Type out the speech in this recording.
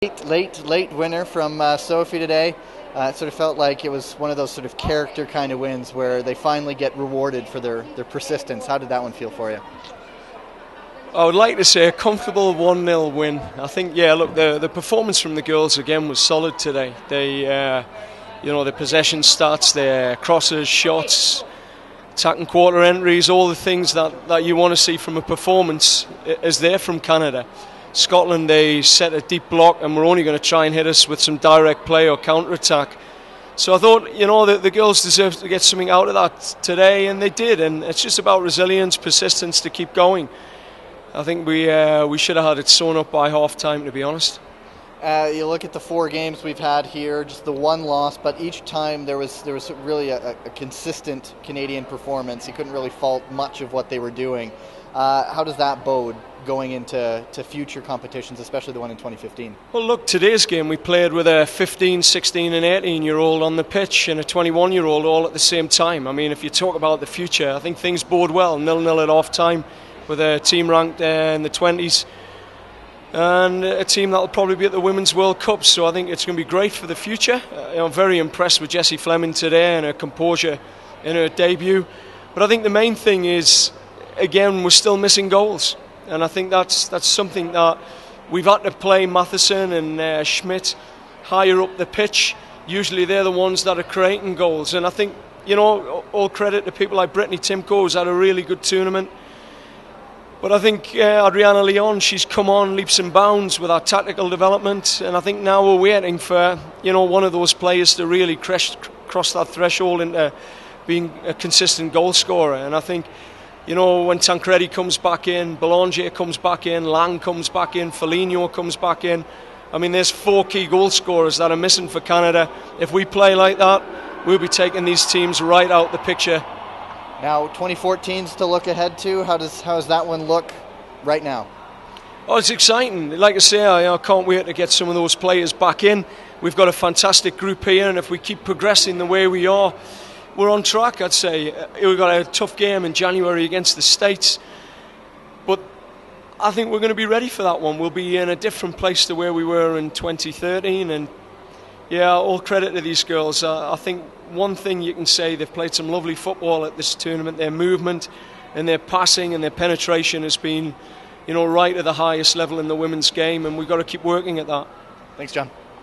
Late winner from Sophie today. It sort of felt like it was one of those sort of character kind of wins where they finally get rewarded for their persistence. How did that one feel for you? I would like to say a comfortable 1-0 win. I think, look, the performance from the girls again was solid today. They, the possession stats, their crosses, shots, attacking quarter entries, all the things that you want to see from a performance is there from Canada. Scotland, they set a deep block and were only going to try and hit us with some direct play or counter-attack. So I thought, the girls deserved to get something out of that today, and they did. And it's just about resilience, persistence to keep going. I think we should have had it sewn up by half-time, to be honest. You look at the 4 games we've had here, just the one loss, but each time there was really a consistent Canadian performance. You couldn't really fault much of what they were doing. How does that bode going into future competitions, especially the one in 2015? Well, look, today's game we played with a 15, 16 and 18-year-old on the pitch and a 21-year-old all at the same time. I mean, if you talk about the future, I think things bode well. 0-0 at half-time with a team ranked in the 20s and a team that will probably be at the Women's World Cup. So I think it's going to be great for the future. I'm very impressed with Jessie Fleming today and her composure in her debut. But I think the main thing is, again, we're still missing goals. And I think that's something that we've had to play Matheson and Schmidt higher up the pitch. Usually they're the ones that are creating goals. And I think, all credit to people like Brittany Timko, who's had a really good tournament. But I think Adriana Leon, she's come on leaps and bounds with our tactical development. And I think now we're waiting for, one of those players to really cross that threshold into being a consistent goal scorer. And I think, when Tancredi comes back in, Belanger comes back in, Lang comes back in, Foligno comes back in. I mean, there's 4 key goal scorers that are missing for Canada. If we play like that, we'll be taking these teams right out the picture. Now, 2014's to look ahead to. How does that one look right now? Oh, it's exciting. Like I say, I can't wait to get some of those players back in. We've got a fantastic group here, and if we keep progressing the way we are, we're on track, I'd say. We've got a tough game in January against the States, but I think we're going to be ready for that one. We'll be in a different place to where we were in 2013, and all credit to these girls. I think one thing you can say, they've played some lovely football at this tournament. Their movement and their passing and their penetration has been, right at the highest level in the women's game, and we've got to keep working at that. Thanks, John.